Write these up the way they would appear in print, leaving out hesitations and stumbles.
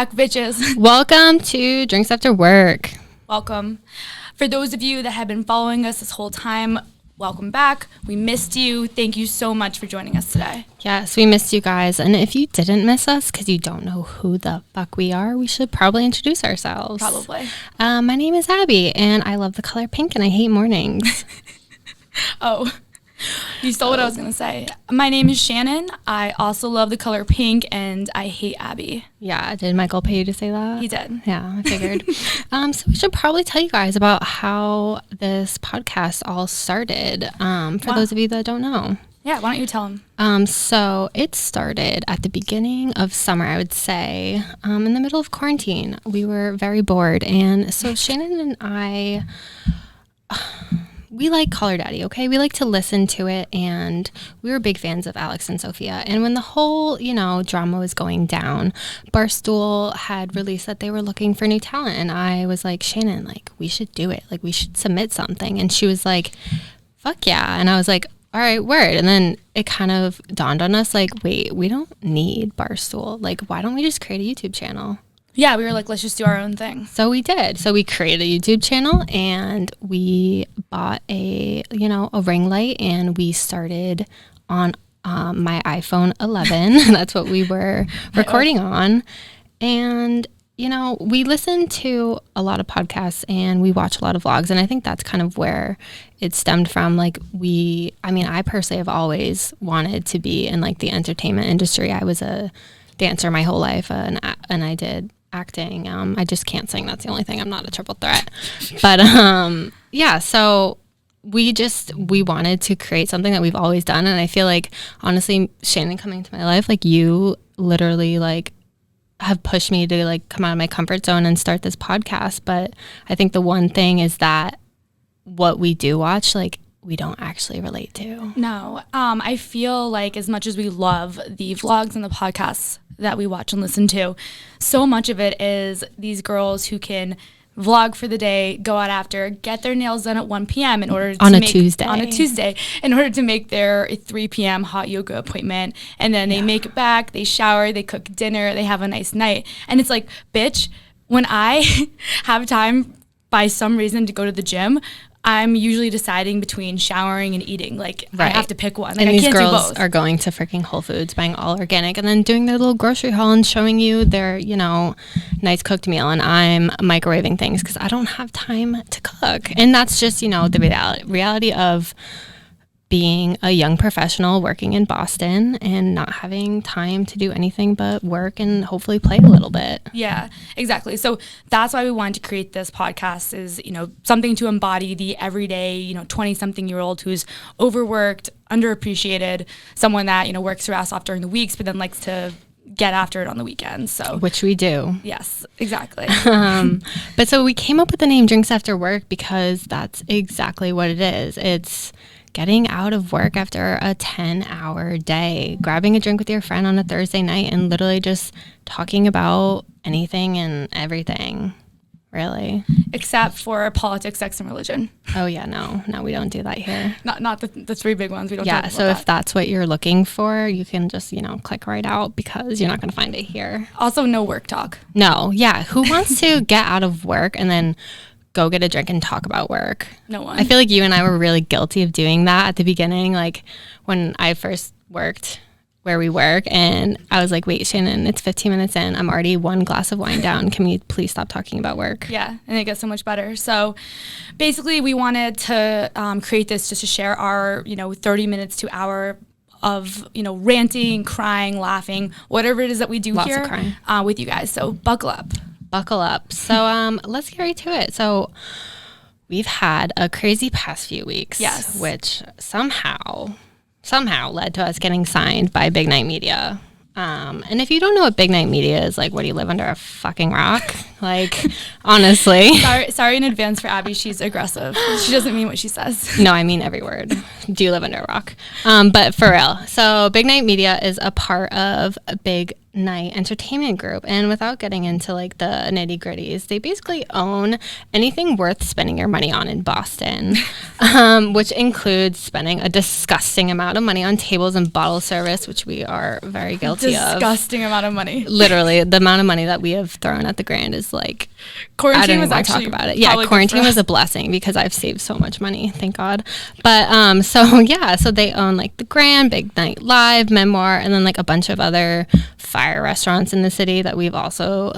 back, bitches. Welcome to Drinks After Work. Welcome. For those of you that have been following us this whole time, welcome back. We missed you. Thank you so much for joining us today. Yes, we missed you guys. And if you didn't miss us because you don't know who the fuck we are, we should probably introduce ourselves. Probably. My name is Abby, and I love the color pink, and I hate mornings. Oh, you stole what I was going to say. My name is Shannen. I also love the color pink, and I hate Abby. Yeah, did Michael pay you to say that? He did. Yeah, I figured. So we should probably tell you guys about how this podcast all started, for those of you that don't know. Yeah, why don't you tell them? So it started at the beginning of summer, I would say, in the middle of quarantine. We were very bored, and so Shannen and I... we like Call Her Daddy, okay? We like to listen to it, and we were big fans of Alex and Sophia. And when the whole, drama was going down, Barstool had released that they were looking for new talent. And I was like, Shannen, we should do it. We should submit something. And she was like, fuck yeah. And I was like, all right, word. And then it kind of dawned on us, wait, we don't need Barstool. Why don't we just create a YouTube channel? Yeah, we were like, let's just do our own thing. So we did. So we created a YouTube channel, and we bought a ring light, and we started on my iPhone 11. That's what we were recording on. And, we listen to a lot of podcasts, and we watch a lot of vlogs. And I think that's kind of where it stemmed from. I personally have always wanted to be in the entertainment industry. I was a dancer my whole life, and I did acting. I just can't sing. That's the only thing. I'm not a triple threat. But yeah, so we wanted to create something that we've always done. And I feel honestly, Shannen coming into my life, you literally have pushed me to come out of my comfort zone and start this podcast. But I think the one thing is that what we do watch, we don't actually relate to. No. I feel as much as we love the vlogs and the podcasts that we watch and listen to, so much of it is these girls who can vlog for the day, go out after, get their nails done at 1 p.m. on a Tuesday in order to make their 3 p.m. hot yoga appointment. And then they make it back, they shower, they cook dinner, they have a nice night. And it's bitch, when I have time by some reason to go to the gym, I'm usually deciding between showering and eating. I have to pick one. And I these can't girls do both. are going to freaking Whole Foods, buying all organic, and then doing their little grocery haul and showing you their, nice cooked meal. And I'm microwaving things because I don't have time to cook. And that's just, the reality of being a young professional working in Boston and not having time to do anything but work and hopefully play a little bit. Yeah, exactly. So that's why we wanted to create this podcast is, something to embody the everyday, 20-something-year-old who's overworked, underappreciated, someone that, works her ass off during the weeks but then likes to get after it on the weekends. So which we do. Yes, exactly. But so we came up with the name Drinks After Work because that's exactly what it is. It's getting out of work after a 10-hour day, grabbing a drink with your friend on a Thursday night, and literally just talking about anything and everything, really. Except for politics, sex, and religion. Oh, yeah, no, we don't do that here. Not the three big ones. We don't. Yeah, so if that's what you're looking for, you can just, click right out because you're not going to find it here. Also, no work talk. No, yeah. Who wants to get out of work and then go get a drink and talk about work? No one. I feel you and I were really guilty of doing that at the beginning, when I first worked where we work, and I was like, wait, Shannen, it's 15 minutes in. I'm already one glass of wine down. Can we please stop talking about work? Yeah, and it gets so much better. So basically we wanted to create this just to share our, 30 minutes to hour of, ranting, crying, laughing, whatever it is that we do Lots here of crying. With you guys. So buckle up. So let's get right to it. So we've had a crazy past few weeks. Yes. Which somehow led to us getting signed by Big Night Media. And if you don't know what Big Night Media is, what, do you live under a fucking rock? Like, honestly. Sorry in advance for Abby. She's aggressive. She doesn't mean what she says. No, I mean every word. Do you live under a rock? But for real. So Big Night Media is a part of a Big Night Entertainment Group. And without getting into like the nitty gritties, they basically own anything worth spending your money on in Boston, which includes spending a disgusting amount of money on tables and bottle service, which we are very guilty of. Disgusting amount of money. Literally, the amount of money that we have thrown at the Grand is like, quarantine I don't was even want to actually talk about it. Yeah, quarantine was a blessing because I've saved so much money, thank God. But so they own like the Grand, Big Night Live, Memoir, and then like a bunch of other fire restaurants in the city that we've also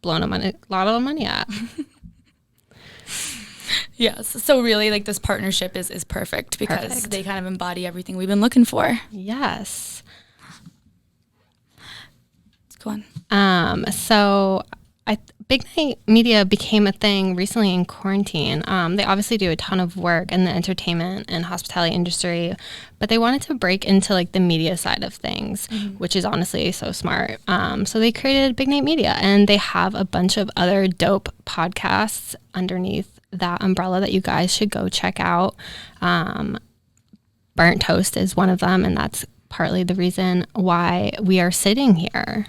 blown a lot of money at. Yes. So really, like, this partnership is perfect because they kind of embody everything we've been looking for. Yes. Let's go on. So Big Night Media became a thing recently in quarantine. They obviously do a ton of work in the entertainment and hospitality industry, but they wanted to break into like the media side of things, which is honestly so smart. So they created Big Night Media, and they have a bunch of other dope podcasts underneath that umbrella that you guys should go check out. Burnt Toast is one of them, and that's partly the reason why we are sitting here.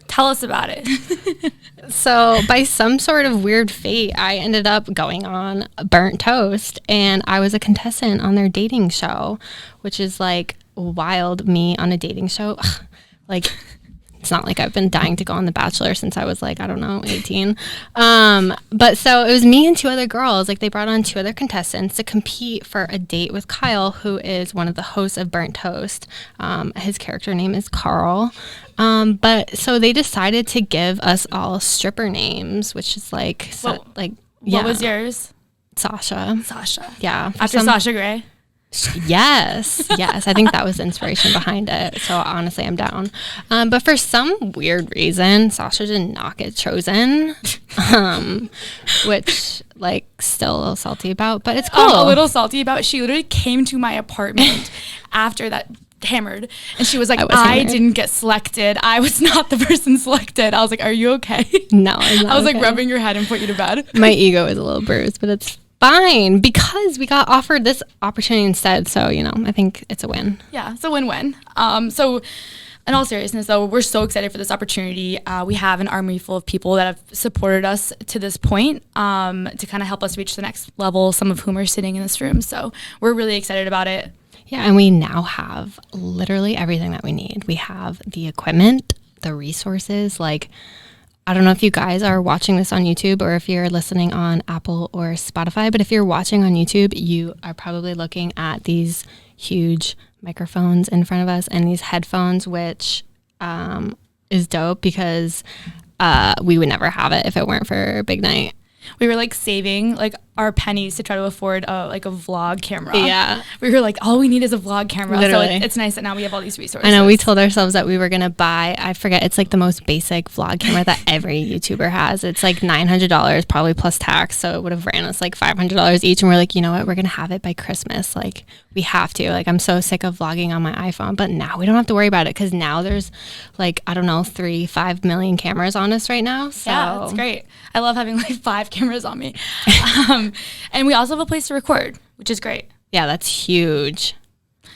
Tell us about it. So by some sort of weird fate, I ended up going on Burnt Toast, and I was a contestant on their dating show, which is like wild. Me on a dating show. Like, it's not like I've been dying to go on The Bachelor since I was like, I don't know, 18. But so it was me and two other girls. Like, they brought on two other contestants to compete for a date with Kyle, who is one of the hosts of Burnt Toast. His character name is Carl. But so they decided to give us all stripper names, which is like, What was yours? Sasha. Yeah. After Sasha Grey. Yes. I think that was the inspiration behind it. So honestly, I'm down. But for some weird reason, Sasha did not get chosen, which like still a little salty about, but it's cool. A little salty about. She literally came to my apartment after that, hammered, and she was like, I didn't get selected. I was not the person selected. I was like, are you okay? No, I'm not. I was like rubbing your head and put you to bed. My ego is a little bruised, but it's fine because we got offered this opportunity instead. So, I think it's a win. Yeah, it's a win-win. So in all seriousness, though, we're so excited for this opportunity. We have an army full of people that have supported us to this point to kind of help us reach the next level, some of whom are sitting in this room. So we're really excited about it. Yeah, and we now have literally everything that we need. We have the equipment, the resources, like, I don't know if you guys are watching this on YouTube or if you're listening on Apple or Spotify, but if you're watching on YouTube, you are probably looking at these huge microphones in front of us and these headphones, which is dope because we would never have it if it weren't for Big Night. We were like saving like our pennies to try to afford a vlog camera. Yeah. We were like, all we need is a vlog camera. Literally. So it's nice that now we have all these resources. I know, we told ourselves that we were going to buy, I forget, it's like the most basic vlog camera that every YouTuber has. It's like $900, probably plus tax. So it would have ran us like $500 each. And we're like, you know what? We're going to have it by Christmas. Like, we have to. Like, I'm so sick of vlogging on my iPhone. But now we don't have to worry about it because now there's like, I don't know, 3-5 million cameras on us right now. So. Yeah, it's great. I love having like 5 cameras on me. And we also have a place to record, which is great. Yeah, that's huge.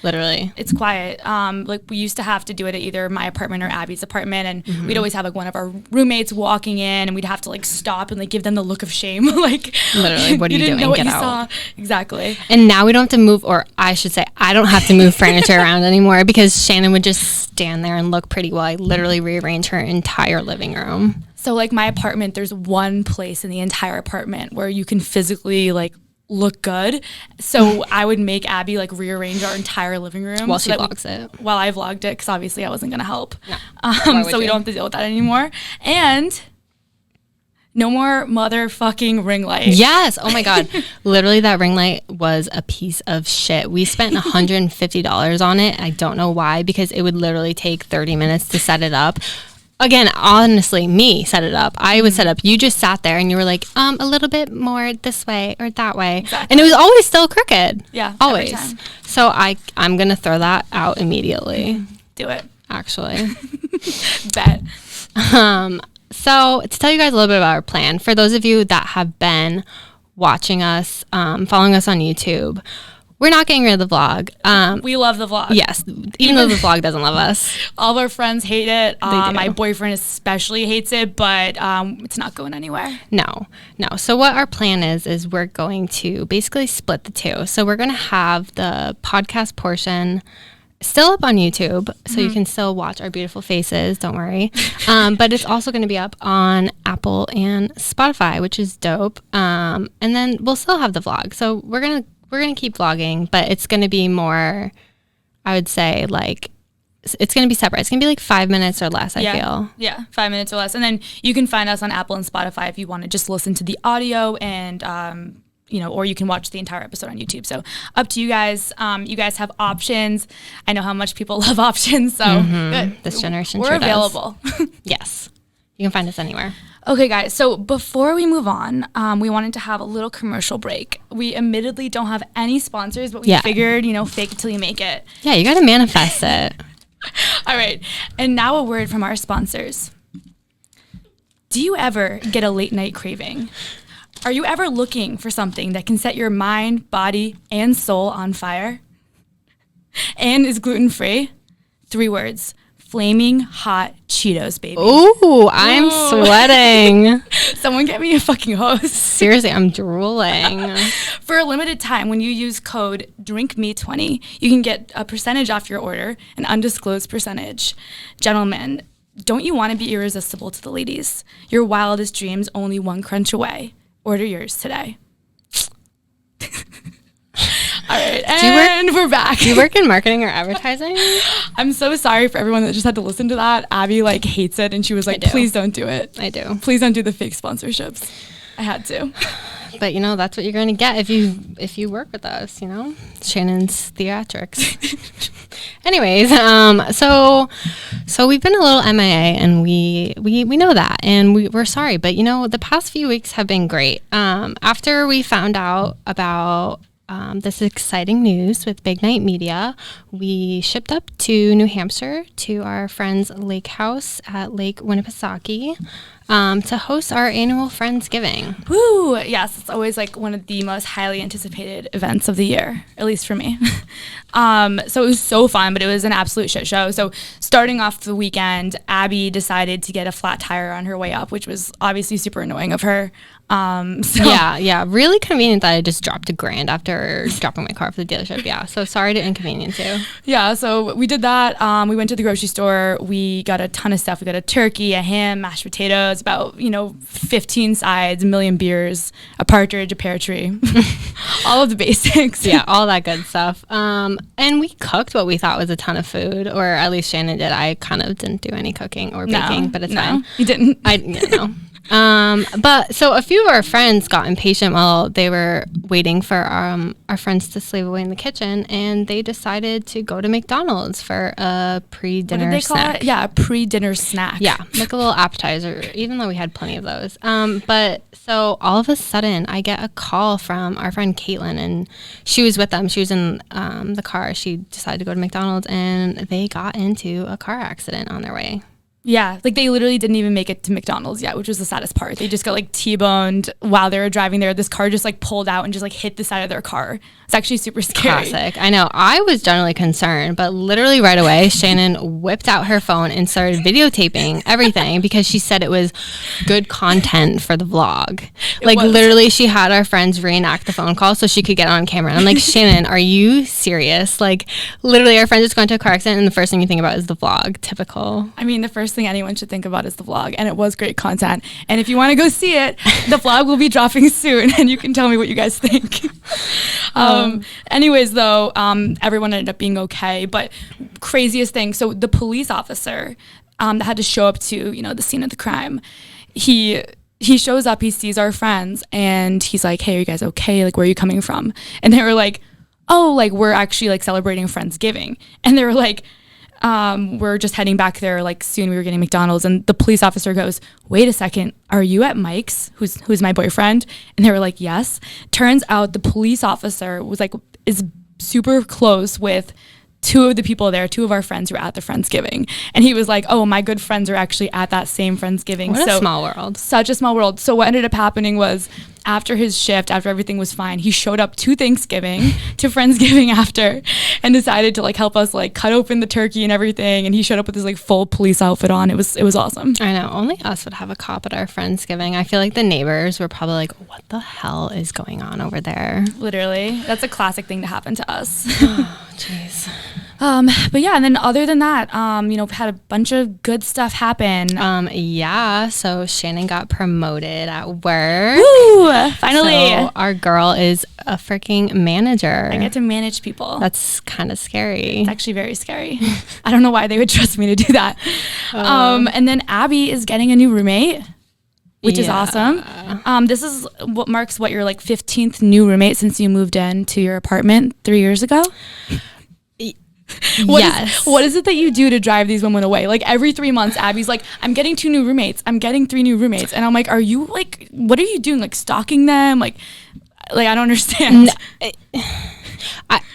Literally. It's quiet. Like, we used to have to do it at either my apartment or Abby's apartment, and we'd always have like one of our roommates walking in, and we'd have to like stop and like give them the look of shame. Like, literally, what are you doing? Know what Get you out. Saw. Exactly. And now we don't have to move, or I should say, I don't have to move furniture around anymore because Shannen would just stand there and look pretty while I literally rearrange her entire living room. So like my apartment, there's one place in the entire apartment where you can physically like look good. So I would make Abby like rearrange our entire living room while she vlogs it. While I vlogged it, because obviously I wasn't gonna help. No. So we don't have to deal with that anymore. And no more motherfucking ring light. Yes. Oh my God. Literally, that ring light was a piece of shit. We spent $150 on it. I don't know why, because it would literally take 30 minutes to set it up. Again, honestly, me set it up. I would set up. You just sat there and you were like, a little bit more this way or that way. Exactly. And it was always still crooked. Yeah. Always. So I'm going to throw that out immediately. Do it. Actually. Bet. So to tell you guys a little bit about our plan, for those of you that have been watching us, following us on YouTube, we're not getting rid of the vlog. We love the vlog. Yes, even though the vlog doesn't love us. All of our friends hate it. They do. My boyfriend especially hates it, but it's not going anywhere. No. So what our plan is we're going to basically split the two. So we're going to have the podcast portion still up on YouTube, so you can still watch our beautiful faces, don't worry. But it's also going to be up on Apple and Spotify, which is dope. And then we'll still have the vlog. So we're going to keep vlogging, but it's going to be more, I would say, like, it's going to be separate. It's going to be like 5 minutes or less, I feel. Yeah, 5 minutes or less. And then you can find us on Apple and Spotify if you want to just listen to the audio and, or you can watch the entire episode on YouTube. So up to you guys. You guys have options. I know how much people love options. So This generation we're sure does. available. Yes. You can find us anywhere. Okay, guys, so before we move on, we wanted to have a little commercial break. We admittedly don't have any sponsors, but we figured, fake it till you make it. Yeah, you got to manifest it. All right, and now a word from our sponsors. Do you ever get a late night craving? Are you ever looking for something that can set your mind, body, and soul on fire? And is gluten-free? 3 words. Flaming hot Cheetos, baby. Ooh, I'm sweating. Someone get me a fucking hose. Seriously, I'm drooling. For a limited time, when you use code DRINKME20, you can get a percentage off your order, an undisclosed percentage. Gentlemen, don't you want to be irresistible to the ladies? Your wildest dreams only one crunch away. Order yours today. All right, and we're back. Do you work in marketing or advertising? I'm so sorry for everyone that just had to listen to that. Abby hates it, and she was like, "Please don't do it. I do. Please don't do the fake sponsorships." I had to. But that's what you're going to get if you work with us. Shannen's theatrics. Anyways, so we've been a little MIA, and we know that, and we're sorry. But the past few weeks have been great. After we found out about this exciting news with Big Night Media, we shipped up to New Hampshire to our friend's lake house at Lake Winnipesaukee to host our annual Friendsgiving. Woo! Yes, it's always one of the most highly anticipated events of the year, at least for me. So it was so fun, but it was an absolute shit show. So starting off the weekend, Abby decided to get a flat tire on her way up, which was obviously super annoying of her. Yeah, really convenient that I just dropped $1,000 after dropping my car for the dealership. Yeah, so sorry to inconvenience you. Yeah, so we did that. We went to the grocery store. We got a ton of stuff. We got a turkey, a ham, mashed potatoes, about 15 sides, a million beers, a partridge, a pear tree, all of the basics. Yeah, all that good stuff. And we cooked what we thought was a ton of food, or at least Shannen did. I kind of didn't do any cooking or baking, but it's fine. You didn't. But so a few of our friends got impatient while they were waiting for our friends to slave away in the kitchen, and they decided to go to McDonald's for a pre-dinner What did they snack. call it? Yeah, a pre-dinner snack. Yeah, like a little appetizer, even though we had plenty of those. But so all of a sudden, I get a call from our friend Caitlin, and she was with them. She was in the car. She decided to go to McDonald's, and they got into a car accident on their way. Yeah, they literally didn't even make it to McDonald's yet, which was the saddest part. They just got T-boned while they were driving there. This car just pulled out and just hit the side of their car. It's actually super scary. Classic. I know. I was generally concerned, but literally right away, Shannen whipped out her phone and started videotaping everything because she said it was good content for the vlog. Literally, she had our friends reenact the phone call so she could get on camera. And I'm like, Shannen, are you serious? Literally, our friend just got into a car accident, and the first thing you think about is the vlog. Typical. I mean, the first thing anyone should think about is the vlog, and it was great content. And if you want to go see it, the vlog will be dropping soon, and you can tell me what you guys think. Anyways, though, everyone ended up being okay. But craziest thing, so the police officer that had to show up to the scene of the crime, he shows up, he sees our friends, and he's like, "Hey, are you guys okay? Where are you coming from?" And they were like, "Oh, we're actually celebrating Friendsgiving." And they were like, we're just heading back there soon. We were getting McDonald's, and the police officer goes, "Wait a second, are you at Mike's, who's my boyfriend?" And they were like, "Yes." Turns out the police officer was is super close with two of the people there, two of our friends were at the Friendsgiving. And he was like, oh, my good friends are actually at that same Friendsgiving. What a small world. Such a small world. So what ended up happening was after his shift, after everything was fine, he showed up to Thanksgiving, to Friendsgiving after, and decided to like help us like cut open the turkey and everything. And he showed up with his like full police outfit on. It was awesome. I know. Only us would have a cop at our Friendsgiving. I feel like the neighbors were probably like, what the hell is going on over there? Literally. That's a classic thing to happen to us. Oh, jeez. But yeah, and then other than that, had a bunch of good stuff happen. Yeah, so Shannen got promoted at work. Woo! Finally. So our girl is a freaking manager. I get to manage people. That's kind of scary. It's actually very scary. I don't know why they would trust me to do that. And then Abby is getting a new roommate, which is awesome. This is what marks your like 15th new roommate since you moved in to your apartment 3 years ago. What is it that you do to drive these women away? Like every 3 months, Abby's like, I'm getting 2 new roommates. I'm getting 3 new roommates. And I'm like, are you like, what are you doing? Like stalking them? Like I don't understand.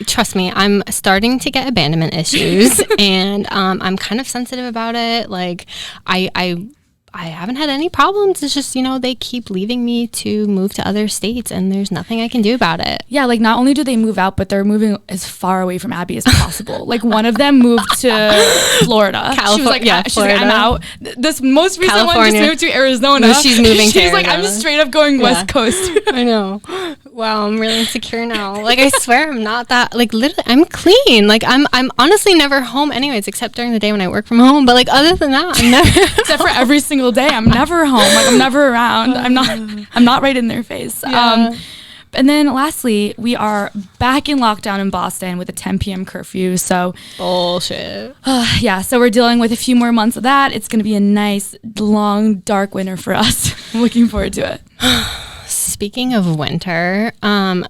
Trust me, I'm starting to get abandonment issues and I'm kind of sensitive about it. Like I haven't had any problems. It's just, they keep leaving me to move to other states and there's nothing I can do about it. Yeah, like not only do they move out, but they're moving as far away from Abby as possible. Like one of them moved to Florida. California. She was like, she's like, I'm out. This most recent California. one just moved to Arizona. No, she's moving to She's like, Arizona. I'm straight up going West Coast. I know. Wow, I'm really insecure now. Like I swear I'm not that, like literally I'm clean. Like I'm honestly never home anyways, except during the day when I work from home. But like other than that, I'm never except for every single day. I'm never home. Like I'm never around. I'm not right in their face. Yeah. And then lastly, we are back in lockdown in Boston with a 10 p.m. curfew. So bullshit. So we're dealing with a few more months of that. It's going to be a nice, long, dark winter for us. I'm looking forward to it. Speaking of winter,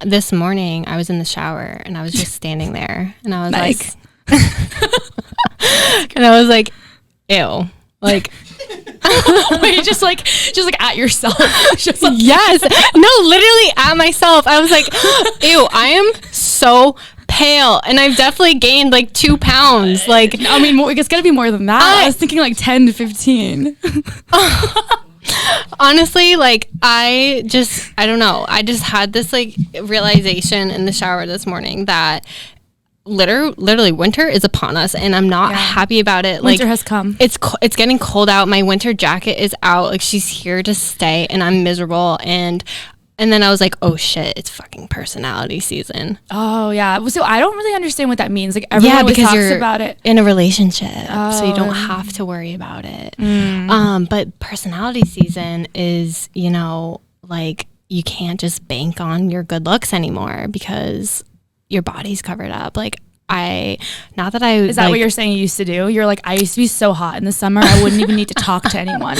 this morning I was in the shower and I was just standing there and I was nice. and I was like, ew. Like wait, just like at yourself. Just like yes. No, literally at myself. I was like, ew, I am so pale and I've definitely gained like 2 pounds. Like I mean, it's gotta be more than that. I was thinking like 10 to 15. Honestly, like I don't know. I just had this like realization in the shower this morning that literally winter is upon us and I'm not happy about it. Winter has come. It's getting cold out. My winter jacket is out. Like she's here to stay and I'm miserable. And then I was like, oh shit, it's fucking personality season. Oh yeah. So I don't really understand what that means. Like everyone always talks about it. In a relationship. So you don't have to worry about it. But personality season is, like you can't just bank on your good looks anymore because your body's covered up. Like not that I is that like, what you're saying you used to do? You're like, I used to be so hot in the summer I wouldn't even need to talk to anyone.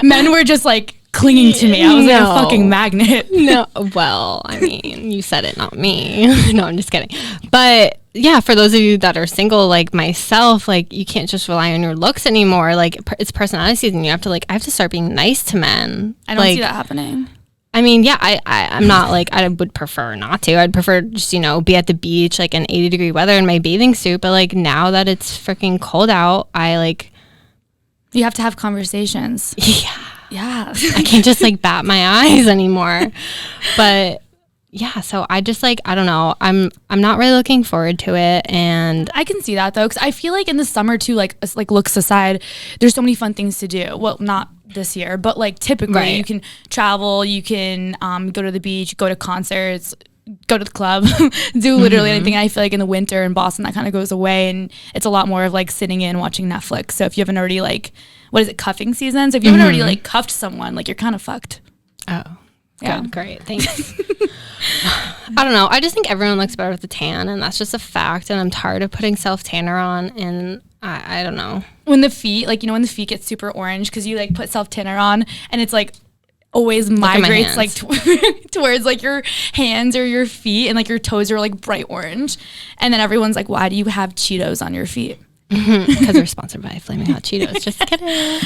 Men were just like clinging to me. I was like a fucking magnet. No, well, I mean, you said it, not me. No, I'm just kidding. But yeah, for those of you that are single like myself, like you can't just rely on your looks anymore. Like it's personality season. You have to I have to start being nice to men. I don't see that happening. I mean, yeah, I'm not like, I would prefer not to. I'd prefer just, be at the beach, like in 80-degree weather in my bathing suit. But like now that it's freaking cold out, you have to have conversations. Yeah. I can't just like bat my eyes anymore. But yeah, so I just I don't know. I'm not really looking forward to it. And I can see that though, because I feel like in the summer too, like looks aside, there's so many fun things to do. Well, not this year, but like typically you can travel, you can go to the beach, go to concerts, go to the club, do literally anything. And I feel like in the winter in Boston that kind of goes away and it's a lot more of like sitting in watching Netflix. So if you haven't already what is it, cuffing season? So if you haven't already cuffed someone, you're kind of fucked. Oh. Yeah. Good, great, thanks. I don't know. I just think everyone looks better with a tan, and that's just a fact. And I'm tired of putting self tanner on, and I don't know. When the feet, when the feet get super orange because you put self tanner on, and it's always migrates towards your hands or your feet, and your toes are bright orange, and then everyone's like, "Why do you have Cheetos on your feet?" Because we're sponsored by Flaming Hot Cheetos. Just kidding.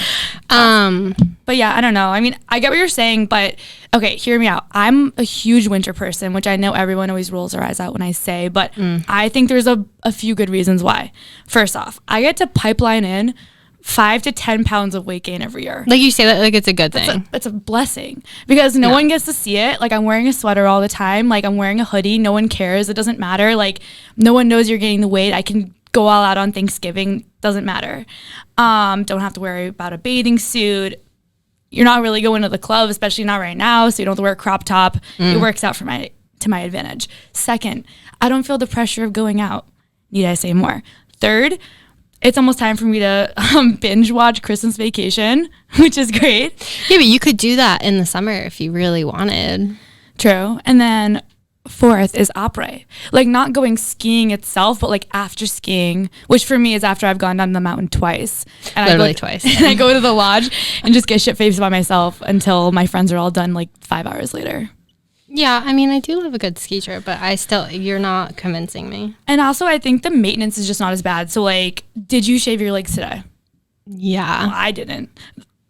But yeah, I don't know. I mean, I get what you're saying, but okay, hear me out. I'm a huge winter person, which I know everyone always rolls their eyes out when I say, but I think there's a few good reasons why. First off, I get to pipeline in 5 to 10 pounds of weight gain every year. Like you say that like it's a good thing. It's a blessing because no one gets to see it. Like I'm wearing a sweater all the time. Like I'm wearing a hoodie. No one cares. It doesn't matter. Like no one knows you're gaining the weight. I can go all out on Thanksgiving. Doesn't matter. Don't have to worry about a bathing suit. You're not really going to the club, especially not right now. So you don't have to wear a crop top. It works out to my advantage. Second, I don't feel the pressure of going out. Need I say more? Third, it's almost time for me to binge watch Christmas Vacation, which is great. Yeah, but you could do that in the summer if you really wanted. True. And then fourth is après. Like not going skiing itself, but like after skiing, which for me is after I've gone down the mountain twice. And Literally twice. And I go to the lodge and just get shit-faced by myself until my friends are all done like 5 hours later. Yeah, I mean, I do love a good ski trip, but you're not convincing me. And also, I think the maintenance is just not as bad. So, like, did you shave your legs today? Yeah. Well, I didn't.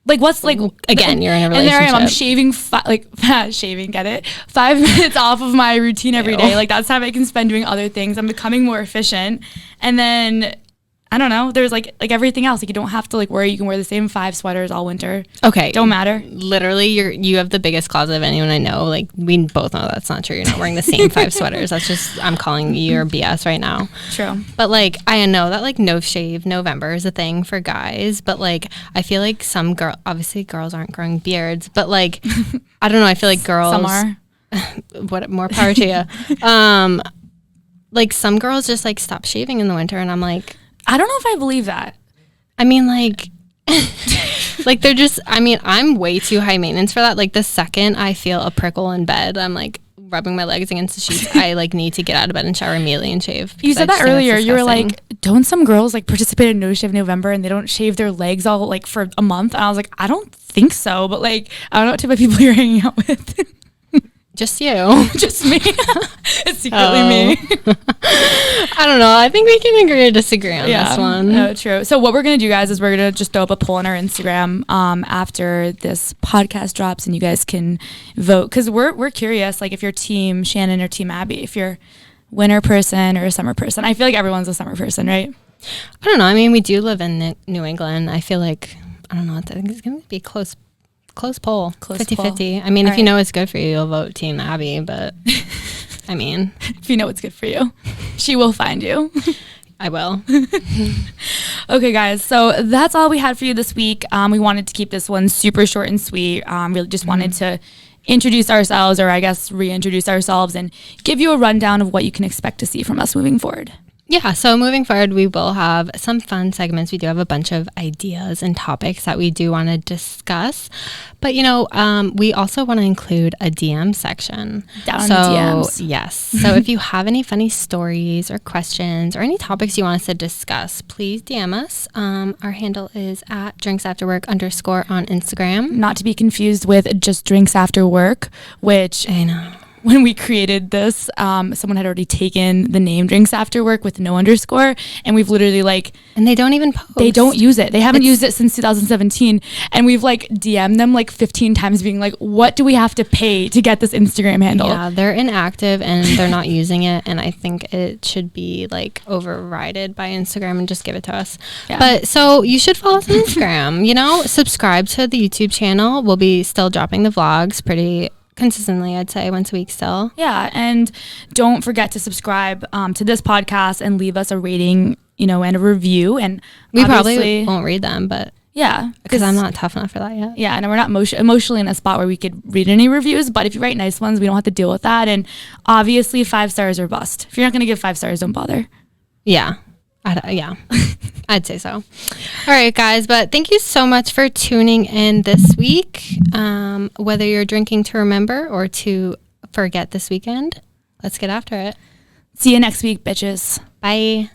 Like, what's like... Again, you're in a relationship. And there I am, I'm shaving, shaving, get it? 5 minutes off of my routine every day. Like, that's time I can spend doing other things. I'm becoming more efficient. And then... I don't know. There's like everything else. Like you don't have to like worry. You can wear the same 5 sweaters all winter. Okay. Don't matter. Literally, you have the biggest closet of anyone I know. Like we both know that's not true. You're not wearing the same 5 sweaters. That's just, I'm calling you your BS right now. True. But like, I know that like no shave November is a thing for guys. But like, I feel like obviously girls aren't growing beards. But like, I don't know. I feel like girls. Some are. What more power to you? Like some girls just like stop shaving in the winter. And I'm like. I don't know if I believe that. I mean, like, like they're just, I mean, I'm way too high maintenance for that. Like the second I feel a prickle in bed, I'm like rubbing my legs against the sheets. I like need to get out of bed and shower immediately and shave. You said that earlier. You were like, don't some girls like participate in No Shave November and they don't shave their legs all like for a month? And I was like, I don't think so. But like, I don't know what type of people you're hanging out with. Just you. Just me. It's secretly me. I don't know. I think we can agree to disagree on this one. No, true. So what we're going to do, guys, is we're going to just throw up a poll on our Instagram after this podcast drops and you guys can vote. Because we're curious, like if you're team Shannen or team Abby, if you're winter person or a summer person. I feel like everyone's a summer person, right? I don't know. I mean, we do live in New England. I feel like, I don't know. I think it's going to be close poll. 50-50. I mean, if you know it's good for you, you'll vote Team Abby, but I mean. If you know it's good for you, she will find you. I will. Okay, guys. So that's all we had for you this week. We wanted to keep this one super short and sweet. Really just wanted to introduce ourselves, or I guess reintroduce ourselves, and give you a rundown of what you can expect to see from us moving forward. Yeah, so moving forward, we will have some fun segments. We do have a bunch of ideas and topics that we do want to discuss. But, you know, we also want to include a DM section. Down in the DMs. Yes. So if you have any funny stories or questions or any topics you want us to discuss, please DM us. Our handle is at drinksafterwork_ on Instagram. Not to be confused with just drinks after work, which I know. When we created this, someone had already taken the name Drinks After Work with no underscore, and we've literally and they don't even post. They don't use it. They haven't used it since 2017, and we've DM'd them 15 times being like, what do we have to pay to get this Instagram handle? Yeah, they're inactive and they're not using it, and I think it should be overridden by Instagram and just give it to us. Yeah. But so you should follow us on Instagram, subscribe to the YouTube channel. We'll be still dropping the vlogs pretty consistently, I'd say once a week still. Yeah, and don't forget to subscribe to this podcast and leave us a rating, and a review. And we probably won't read them, but yeah, because I'm not tough enough for that yet. Yeah, and we're not emotionally in a spot where we could read any reviews. But if you write nice ones, we don't have to deal with that. And obviously, 5 stars or bust. If you're not going to give 5 stars, don't bother. Yeah. I'd say so. All right, guys, but thank you so much for tuning in this week. Whether you're drinking to remember or to forget this weekend, let's get after it. See you next week, bitches. Bye.